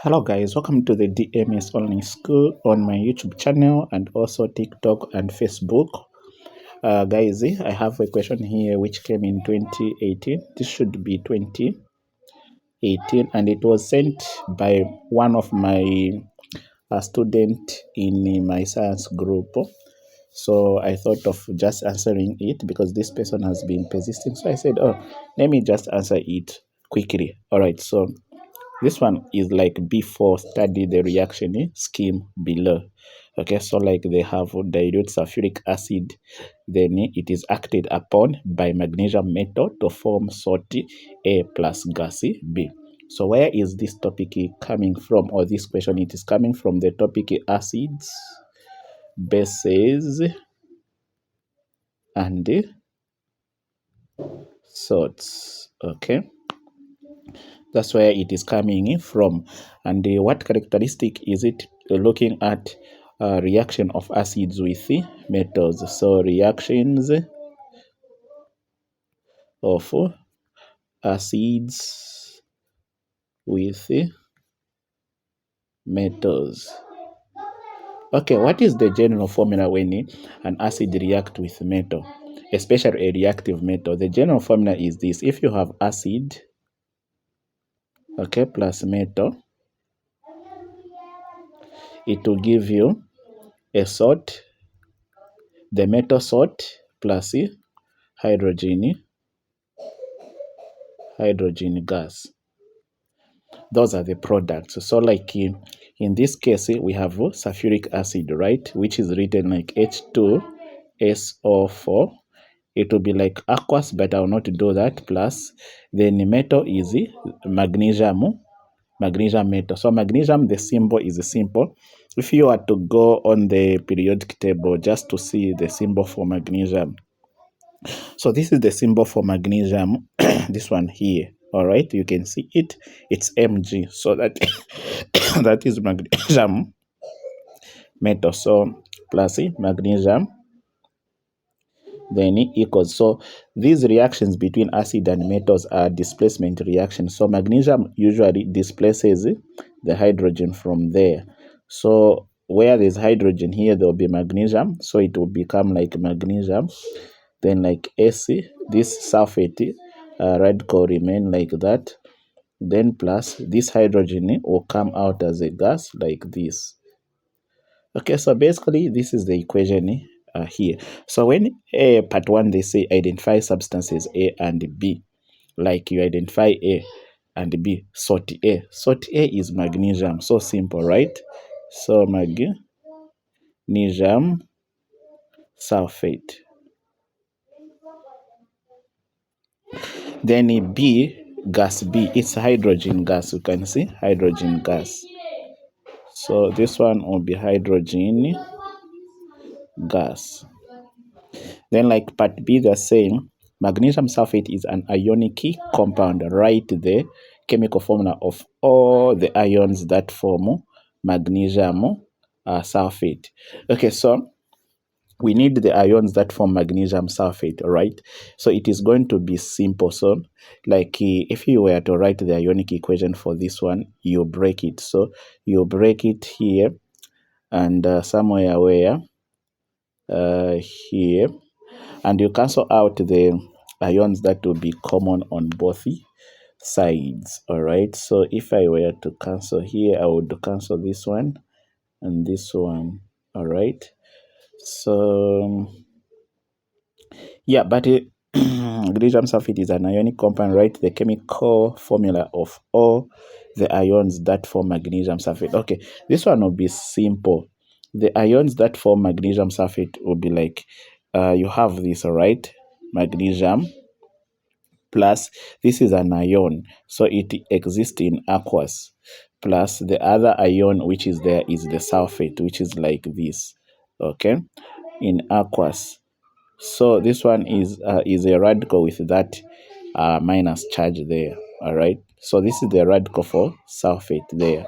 Hello guys, welcome to the DMS Online School on my YouTube channel and also TikTok and Facebook. Guys, I have a question here which came in 2018. This should be 2018 and it was sent by one of my student in my science group. So I thought of just answering it because this person has been persisting. So I said, oh, let me just answer it quickly. All right, so this one is like before study the reaction scheme below. Okay, so like they have dilute sulfuric acid, then it is acted upon by magnesium metal to form salt A plus gas B. So where is this topic coming from, or this question? It is coming from the topic acids, bases, and salts. Okay, that's where it is coming from. And what characteristic is it looking at? Reaction of acids with metals. So reactions of acids with metals. Okay, what is the general formula when an acid react with metal, especially a reactive metal? The general formula is this: if you have acid, okay, plus metal, it will give you a salt, the metal salt plus hydrogen gas. Those are the products. So like in this case, we have sulfuric acid, right, which is written like H2SO4. It will be like aqueous, but I will not do that. Plus then the metal is magnesium metal. So magnesium, the symbol is simple. If you are to go on the periodic table just to see the symbol for magnesium, so this is the symbol for magnesium, this one here. All right, you can see it. It's Mg. So that that is magnesium metal. So plus magnesium, then equals. So these reactions between acid and metals are displacement reactions. So magnesium usually displaces the hydrogen from there. So where there's hydrogen here, there will be magnesium. So it will become like magnesium. Then like Ac, this sulfate radical remain like that. Then plus this hydrogen will come out as a gas like this. Okay, so basically this is the equation here. So when part 1 they say identify substances A and B, like you identify A and B. Salt A is magnesium. So simple, right? So magnesium sulfate. Then B, gas B, it's hydrogen gas. You can see hydrogen gas. So this one will be hydrogen gas. Then like part B, they're saying magnesium sulfate is an ionic compound. Write the chemical formula of all the ions that form magnesium sulfate. Okay, so we need the ions that form magnesium sulfate, right? So it is going to be simple. So like if you were to write the ionic equation for this one, you break it. So you break it here and somewhere where here, and you cancel out the ions that will be common on both sides. All right, so if I were to cancel here, I would cancel this one and this one. All right, so yeah, but magnesium sulfate is an ionic compound. Write the chemical formula of all the ions that form magnesium sulfate. Okay, this one will be simple. The ions that form magnesium sulfate will be like you have this, all right, magnesium plus this is an ion, so it exists in aqueous, plus the other ion which is there is the sulfate, which is like this, okay, in aqueous. So this one is a radical with that minus charge there. All right, so this is the radical for sulfate there,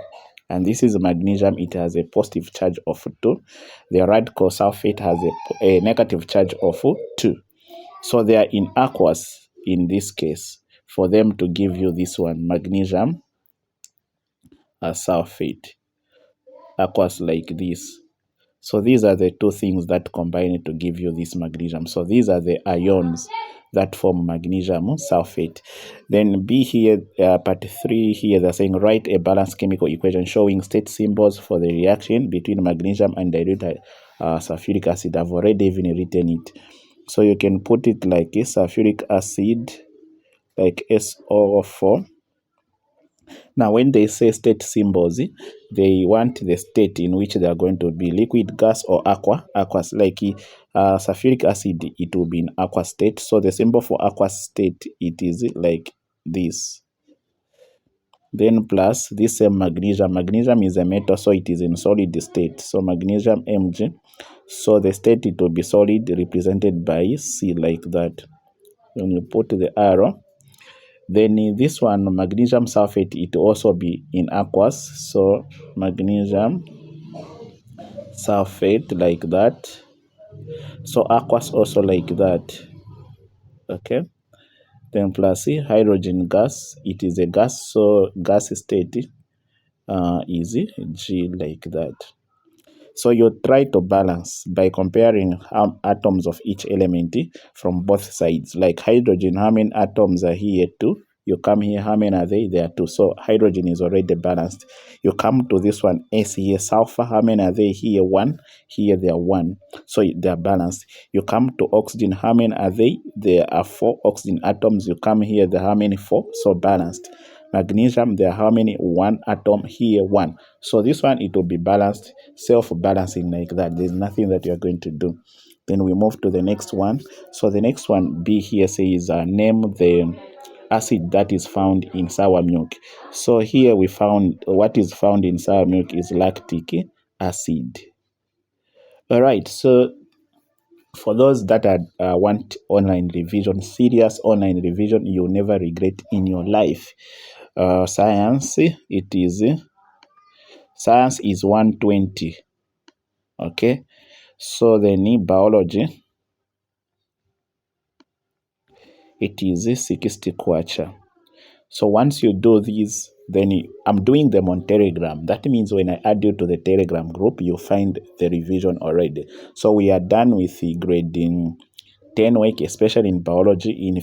and this is magnesium. It has a positive charge of 2. The radical sulfate has a negative charge of 2. So they are in aqueous in this case for them to give you this one, magnesium sulfate, aqueous like this. So these are the two things that combine to give you this magnesium. So these are the ions that form magnesium sulfate. Then B here, part 3 here, they're saying write a balanced chemical equation showing state symbols for the reaction between magnesium and dilute sulfuric acid. I've already even written it. So you can put it like a sulfuric acid, like SO4. Now, when they say state symbols, they want the state in which they are going to be liquid, gas, or aqueous. Like sulfuric acid, it will be in aqueous state. So the symbol for aqueous state, it is like this. Then plus this same magnesium. Magnesium is a metal, so it is in solid state. So magnesium Mg. So the state, it will be solid, represented by C like that. When you put the arrow, then in this one, magnesium sulfate, it will also be in aqueous. So magnesium sulfate like that. So aqueous also like that. Okay. Then plus C, hydrogen gas, it is a gas. So gas state is G like that. So you try to balance by comparing atoms of each element from both sides. Like hydrogen, how many atoms are here? 2. You come here, how many are they? There are 2. So hydrogen is already balanced. You come to this one, S here, sulfur, how many are they? Here 1, here they are 1. So they are balanced. You come to oxygen, how many are they? There are 4 oxygen atoms. You come here, there are how many? 4. So balanced. Magnesium, there are how many? 1 atom, here 1. So this one, it will be balanced, self-balancing like that. There's nothing that you're going to do. Then we move to the next one. So the next one, B here says name the acid that is found in sour milk. So here we found what is found in sour milk is lactic acid. All right, so for those that want online revision, serious online revision, you'll never regret in your life. Science, science is 120. Okay, so then biology, it is 60 kwacha. So once you do these, then I'm doing them on Telegram. That means when I add you to the Telegram group, you find the revision already. So we are done with the grading 10 week, especially in biology. In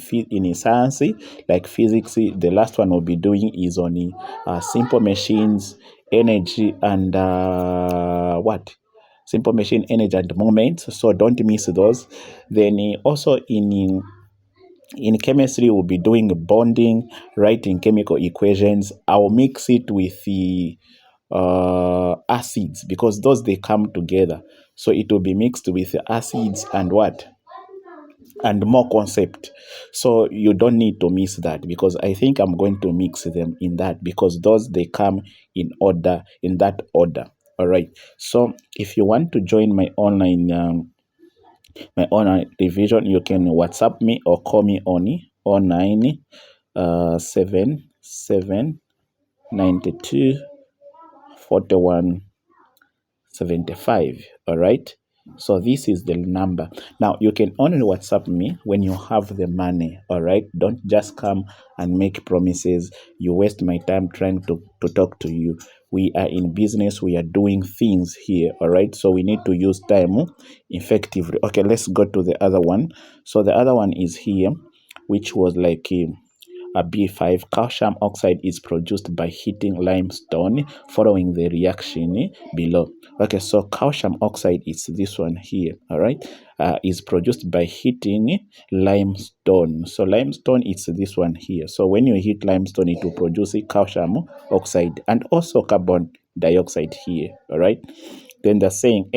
science, like physics, the last one we'll be doing is on simple machines, energy, and what? Simple machine, energy, and moments. So don't miss those. Then also in chemistry, we'll be doing bonding, writing chemical equations. I'll mix it with the acids, because those, they come together. So it will be mixed with the acids and what? And more concept. So you don't need to miss that, because I think I'm going to mix them in that, because those, they come in order, in that order. All right. So if you want to join my online revision, you can WhatsApp me or call me on 0977924175. All right. So this is the number. Now you can only WhatsApp me when you have the money. All right. Don't just come and make promises. You waste my time trying to talk to you. We are in business. We are doing things here. All right. So we need to use time effectively. Okay. Let's go to the other one. So the other one is here, which was like a B5. Calcium oxide is produced by heating limestone following the reaction below. Okay, so calcium oxide is this one here, all right, is produced by heating limestone. So limestone is this one here. So when you heat limestone, it will produce calcium oxide and also carbon dioxide here, all right. Then they're saying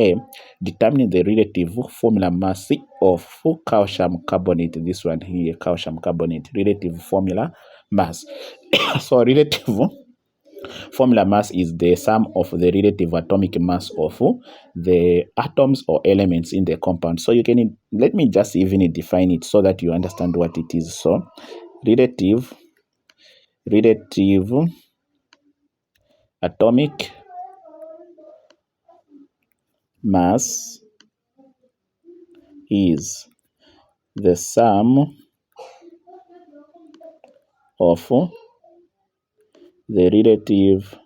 determine the relative formula mass of calcium carbonate. This one here, calcium carbonate, relative formula mass. So relative formula mass is the sum of the relative atomic mass of the atoms or elements in the compound. So you can, let me just even define it so that you understand what it is. So relative atomic mass is the sum of the relative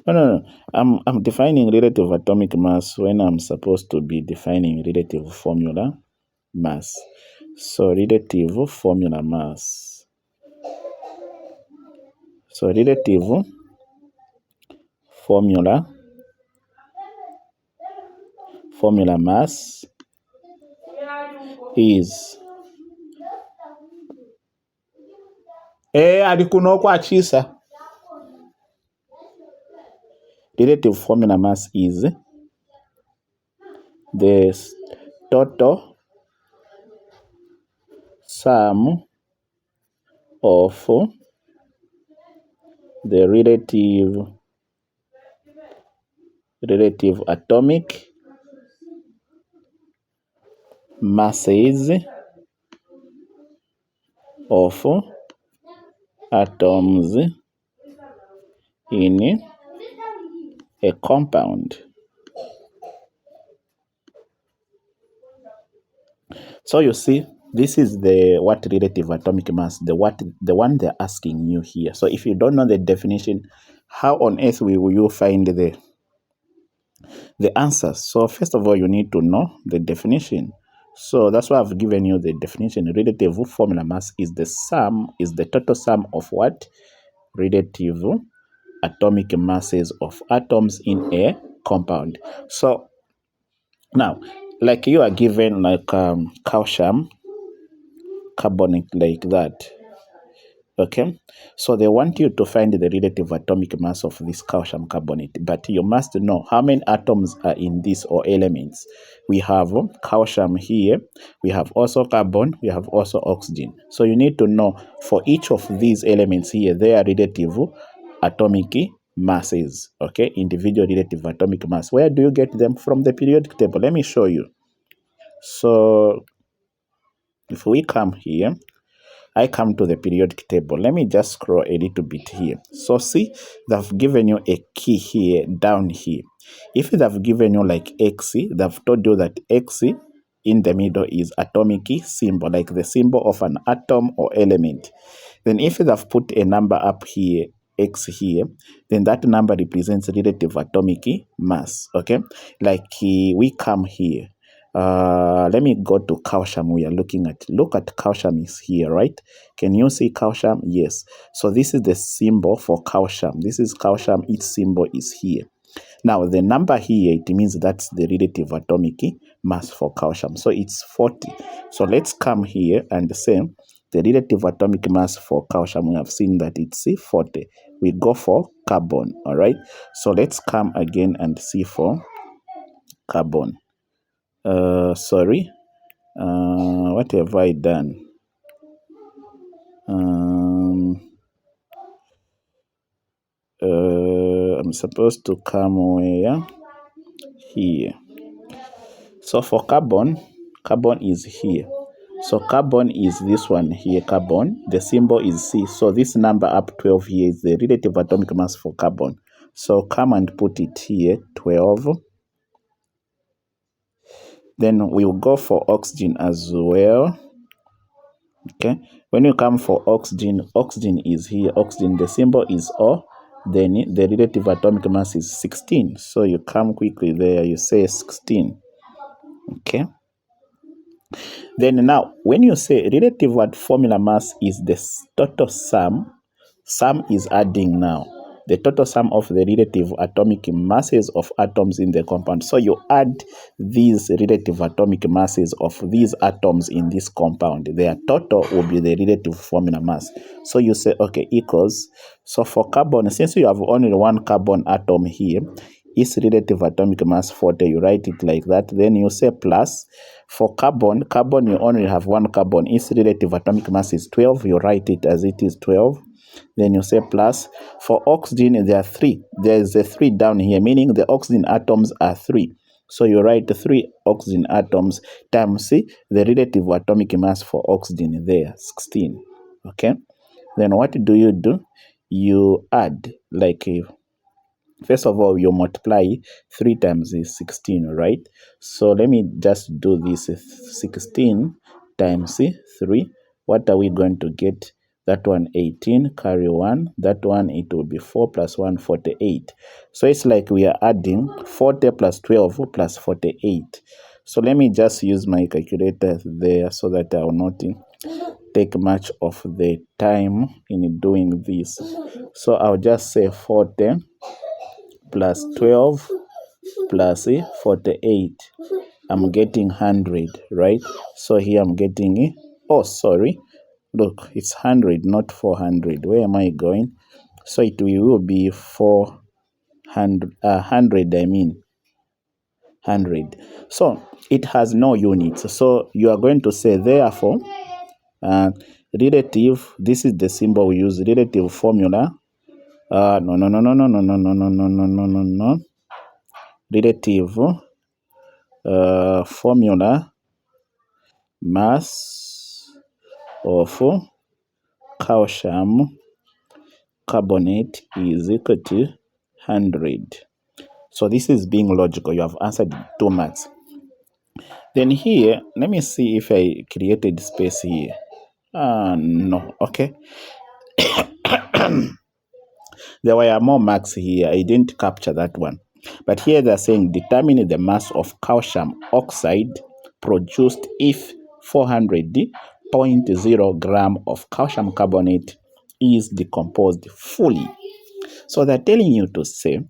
No. I'm defining relative atomic mass when I'm supposed to be defining relative formula mass. So relative formula mass. So relative formula mass is alikunokwachisa. Relative formula mass is the total sum of the relative atomic masses of atoms in a compound. So you see, this is the what relative atomic mass, the one they're asking you here. So if you don't know the definition, how on earth will you find the answers? So first of all, you need to know the definition. So that's why I've given you the definition. Relative formula mass is the total sum of what? Relative atomic masses of atoms in a compound. So now, like you are given like calcium carbonate like that. Okay, so they want you to find the relative atomic mass of this calcium carbonate, but you must know how many atoms are in this or elements. We have calcium here, we have also carbon, we have also oxygen. So you need to know for each of these elements here, their relative atomic masses, okay, individual relative atomic mass. Where do you get them? From the periodic table. Let me show you. So if we come here, I come to the periodic table. Let me just scroll a little bit here. So see, they've given you a key here, down here. If they've given you like X, they've told you that X in the middle is atomic symbol, like the symbol of an atom or element. Then if they've put a number up here, X here, then that number represents relative atomic mass, okay? Like we come here. Let me go to calcium we are looking at. Look at calcium is here, right? Can you see calcium? Yes. So this is the symbol for calcium. This is calcium. Its symbol is here. Now, the number here, it means that's the relative atomic mass for calcium. So it's 40. So let's come here and say the relative atomic mass for calcium. We have seen that it's 40. We go for carbon, all right? So let's come again and see for carbon. Sorry. What have I done? I'm supposed to come where? Here. So for carbon is here. So carbon is this one here, carbon. The symbol is C. So this number up 12 here is the relative atomic mass for carbon. So come and put it here, 12. Then we'll go for oxygen as well. Okay, when you come for oxygen is here. Oxygen, the symbol is O. Then the relative atomic mass is 16. So you come quickly there, you say 16. Okay. Then now, when you say relative formula mass is the total sum is adding now. The total sum of the relative atomic masses of atoms in the compound. So you add these relative atomic masses of these atoms in this compound. Their total will be the relative formula mass. So you say, okay, equals. So for carbon, since you have only one carbon atom here, its relative atomic mass 40, you write it like that. Then you say plus. For carbon, you only have one carbon. Its relative atomic mass is 12. You write it as it is 12. Then you say plus. For oxygen, there are 3. There is a 3 down here, meaning the oxygen atoms are 3. So you write 3 oxygen atoms times the relative atomic mass for oxygen there, 16. Okay? Then what do? You add, like, first of all, you multiply 3 times 16, right? So let me just do this. 16 times 3. What are we going to get? that one 18, carry 1, that one it will be 4 plus 1, 48. So it's like we are adding 40 plus 12 plus 48. So let me just use my calculator there so that I will not take much of the time in doing this. So I'll just say 40 plus 12 plus 48. I'm getting 100, right? So here I'm getting, oh, sorry. Look, it's 100, not 400. Where am I going? So it will be 400, 100, I mean, 100. So it has no units. So you are going to say, therefore, relative, this is the symbol we use, relative formula. No. Relative formula mass of calcium carbonate is equal to 100. So this is being logical. You have answered 2 marks. Then here, let me see if I created space here. No. Okay. There were more marks here. I didn't capture that one. But here they're saying determine the mass of calcium oxide produced if 400.0 gram of calcium carbonate is decomposed fully. So they're telling you to say,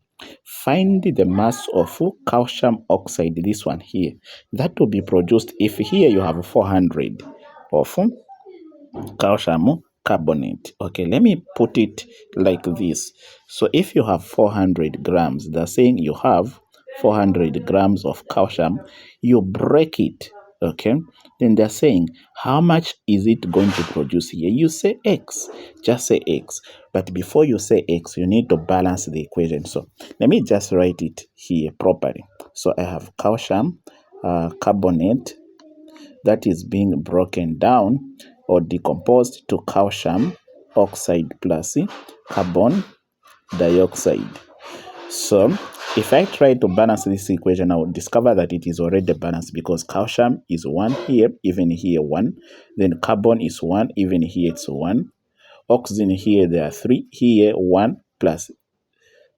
find the mass of calcium oxide, this one here, that will be produced if here you have 400 of calcium carbonate. Okay, let me put it like this. So if you have 400 grams, they're saying you have 400 grams of calcium, you break it. Okay, then they're saying how much is it going to produce here? You say X, just say X. But before you say X, you need to balance the equation. So let me just write it here properly. So I have calcium carbonate that is being broken down or decomposed to calcium oxide plus carbon dioxide. So if I try to balance this equation, I will discover that it is already balanced because calcium is 1 here, even here 1. Then carbon is 1, even here it's 1. Oxygen here, there are 3. Here 1 plus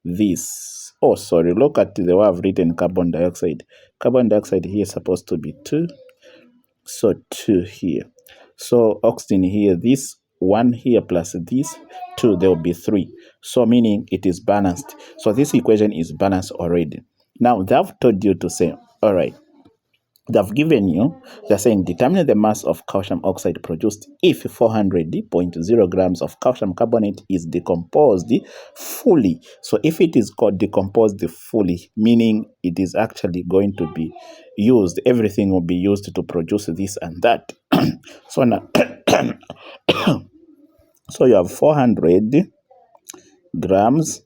this. Oh, sorry, look at the way I've written carbon dioxide. Carbon dioxide here is supposed to be 2. So 2 here. So oxygen here, this 1 here plus this 2, there will be 3. So meaning it is balanced. So this equation is balanced already. Now they've told you to say, all right, they've given you, they're saying determine the mass of calcium oxide produced if 400.0 grams of calcium carbonate is decomposed fully. So if it is called decomposed fully, meaning it is actually going to be used, everything will be used to produce this and that. So now, so you have 400 grams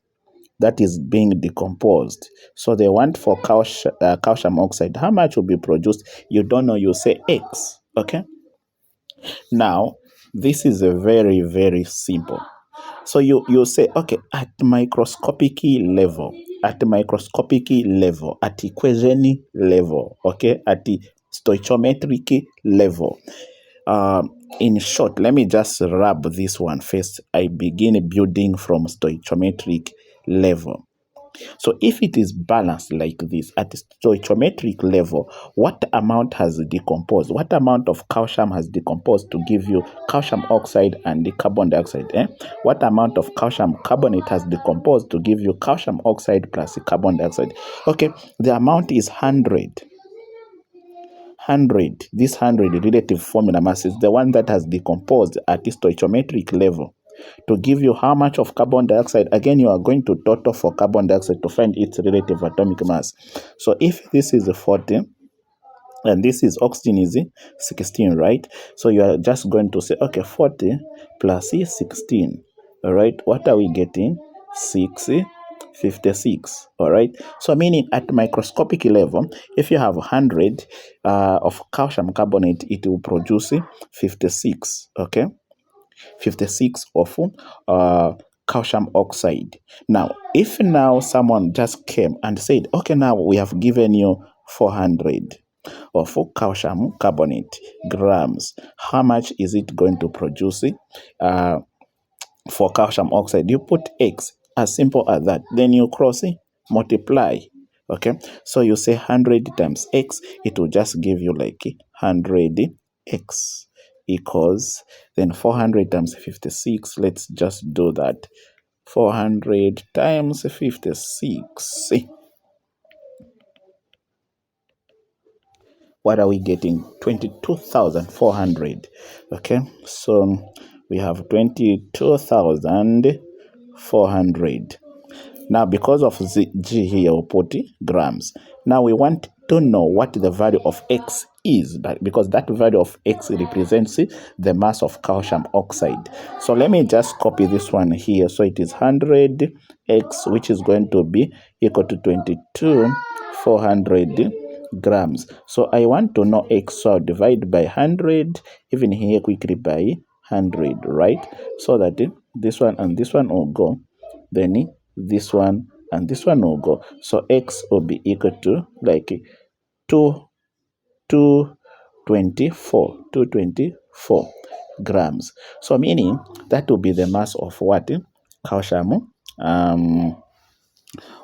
that is being decomposed. So they want for calcium oxide. How much will be produced? You don't know. You say X. Okay. Now, this is a very, very simple. So you say, okay, at microscopic level, at equation level, okay, at the stoichiometric level. In short, let me just rub this one first. I begin building from stoichiometric level. So if it is balanced like this at the stoichiometric level, what amount has decomposed? What amount of calcium has decomposed to give you calcium oxide and the carbon dioxide? What amount of calcium carbonate has decomposed to give you calcium oxide plus the carbon dioxide? Okay, the amount is 100. 100. This 100 relative formula mass is the one that has decomposed at the stoichiometric level to give you how much of carbon dioxide. Again, you are going to total for carbon dioxide to find its relative atomic mass. So if this is 40 and this is oxygen is 16, right? So you are just going to say, okay, 40 plus 16. All right, what are we getting? 56. All right, so meaning at microscopic level, if you have 100 of calcium carbonate, it will produce 56. Okay, 56 of calcium oxide. Now, if now someone just came and said, okay, now we have given you 400 of calcium carbonate grams, how much is it going to produce? for calcium oxide, you put X, as simple as that. Then you cross it, multiply. Okay, so you say 100 times X, it will just give you like 100X equals, then 400 times 56. Let's just do that. 400 times 56. What are we getting? 22,400. Okay, so we have 22,400. Now, because of G here, we put grams. Now, we want to know what the value of X is, because that value of X represents the mass of calcium oxide. So, let me just copy this one here. So, it is 100X, which is going to be equal to 22,400 grams. So, I want to know X, so I'll divide by 100, even here quickly by 100, right? So that this one and this one will go. Then this one and this one will go. So X will be equal to like 2, 224 grams. So meaning that will be the mass of what? Calcium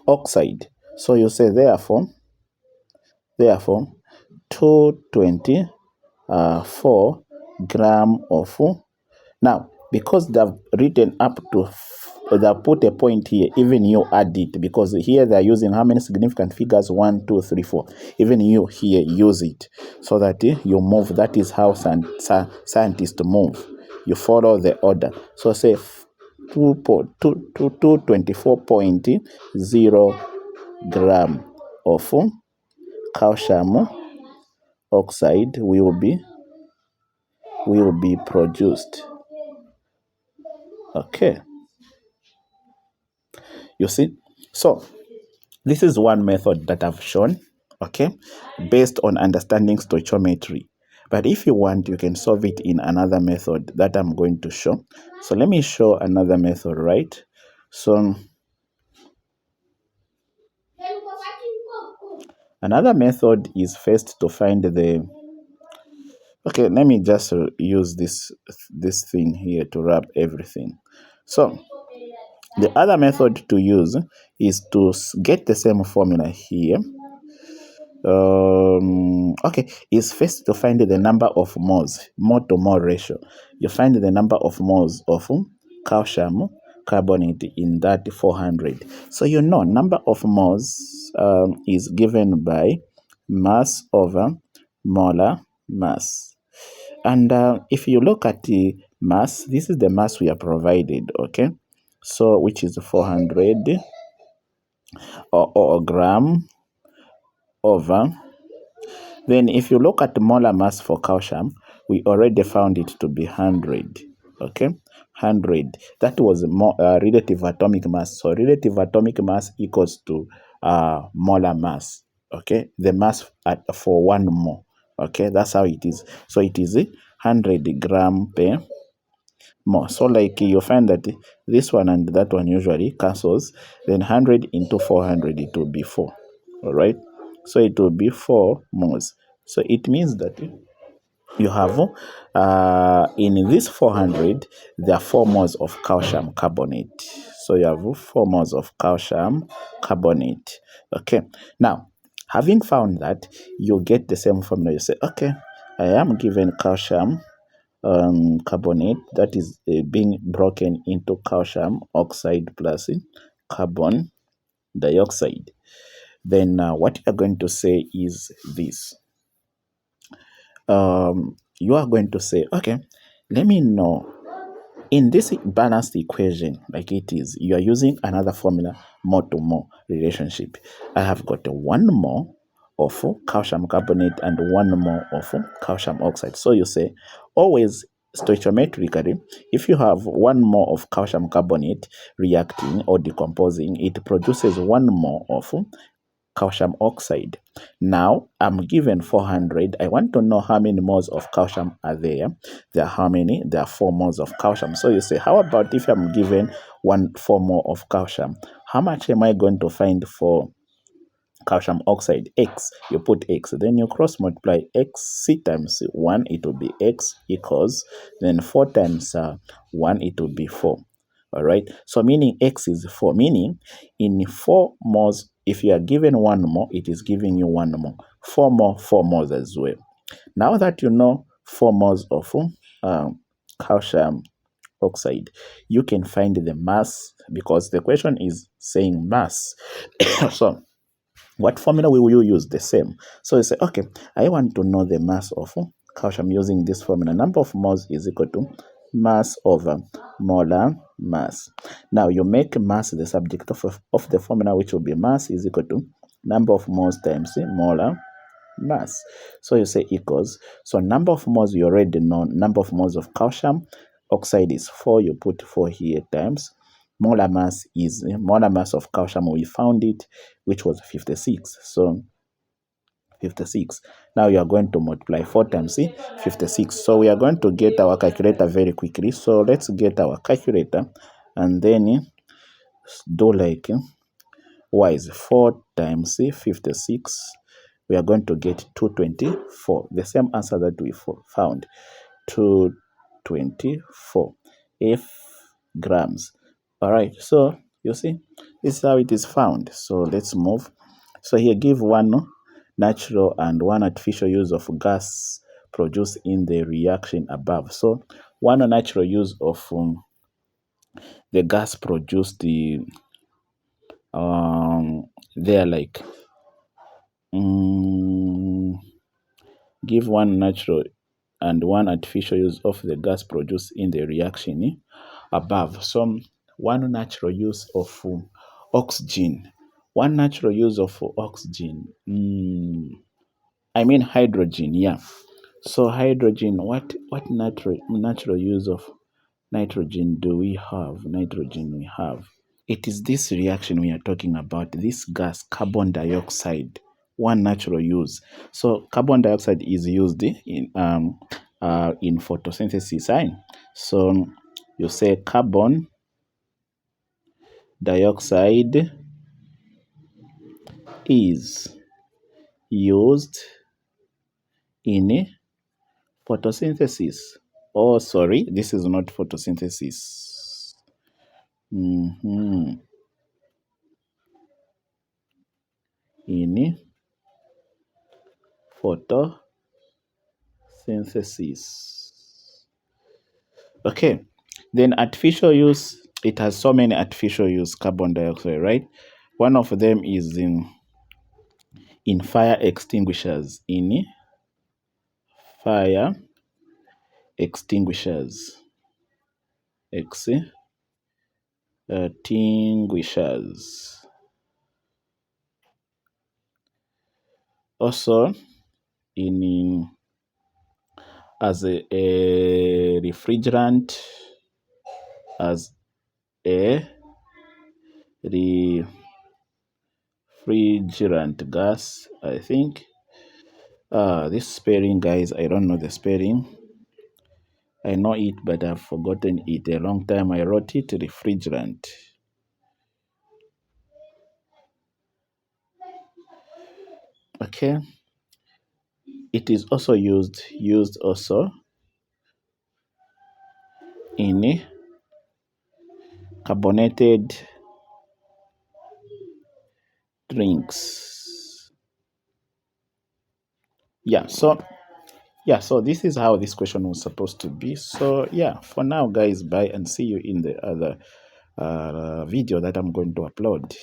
oxide. So you say therefore 224 gram of. Now, because they've written up to, they've put a point here, even you add it, because here they're using how many significant figures? 1, 2, 3, 4. Even you here use it so that you move. That is how scientists move. You follow the order. So say 224.0 gram of calcium oxide will be produced. Okay, you see, so this is one method that I've shown, okay, based on understanding stoichiometry. But if you want, you can solve it in another method that I'm going to show. So let me show another method, right? So another method is first to find the, okay, let me just use this thing here to wrap everything. So the other method to use is to get the same formula here. Okay, is first to find the number of moles, mole to mole ratio. You find the number of moles of calcium carbonate in that 400. So you know number of moles is given by mass over molar mass. And if you look at the mass, this is the mass we are provided, okay? So which is 400 or gram over. Then if you look at the molar mass for calcium, we already found it to be 100, okay? 100. That was relative atomic mass. So relative atomic mass equals to molar mass, okay? The mass for 1 mole, okay? That's how it is. So it is 100 gram per mole. So like you find that this one and that one usually cancels. Then 100 into 400, it will be 4, all right? So it will be 4 moles. So it means that you have, in this 400, there are 4 moles of calcium carbonate. So you have 4 moles of calcium carbonate. Okay. Now, having found that, you get the same formula. You say, okay, I am given calcium carbonate that is being broken into calcium oxide plus carbon dioxide. Then what you're going to say is this. You are going to say, okay, let me know in this balanced equation, like it is, you are using another formula, mole to mole relationship. I have got 1 mole of calcium carbonate and 1 mole of calcium oxide. So you say, always stoichiometrically, if you have 1 mole of calcium carbonate reacting or decomposing, it produces 1 mole of calcium oxide. Now, I'm given 400. I want to know how many moles of calcium are there. There are how many? There are 4 moles of calcium. So you say, how about if I'm given 4 mole of calcium? How much am I going to find for calcium oxide? X. You put X. Then you cross multiply X times 1. It will be X equals. Then 4 times 1. It will be 4. All right. So meaning X is 4, meaning in 4 moles, if you are given 1 more, it is giving you 1 more. 4 moles as well. Now that you know 4 moles of calcium oxide, you can find the mass, because the question is saying mass. So what formula will you use? The same. So you say, okay, I want to know the mass of calcium using this formula. Number of moles is equal to mass over molar mass. Now you make mass the subject of the formula, which will be mass is equal to number of moles times molar mass. So you say equals, so number of moles you already know, number of moles of calcium oxide is 4, you put 4 here, times molar mass is molar mass of calcium, we found it, which was 56. So 56. Now you are going to multiply 4 times 56. So we are going to get our calculator very quickly. So let's get our calculator and then do like y is 4 times 56. We are going to get 224. The same answer that we found. 224 F grams. All right. So you see, this is how it is found. So let's move. So here, give one natural and one artificial use of gas produced in the reaction above. So one natural use of the gas produced there like give one natural and one artificial use of the gas produced in the reaction above. So one natural use of oxygen, one natural use of oxygen, I mean hydrogen, yeah. So hydrogen, what natural use of nitrogen do we have? Nitrogen we have. It is this reaction we are talking about, this gas, carbon dioxide, one natural use. So carbon dioxide is used in photosynthesis. Right? So you say carbon dioxide is used in photosynthesis. Oh, sorry, this is not photosynthesis. In photosynthesis. Okay, then artificial use, it has so many artificial use, carbon dioxide, right? One of them is in fire extinguishers, in fire extinguishers, extinguishers. Also, in as a refrigerant, as a refrigerant gas, I think. This spelling, guys, I don't know the spelling. I know it, but I've forgotten it. A long time I wrote it, refrigerant. Okay. It is also used also in carbonated drinks. So this is how this question was supposed to be. So yeah, for now, guys, bye and see you in the other video that I'm going to upload.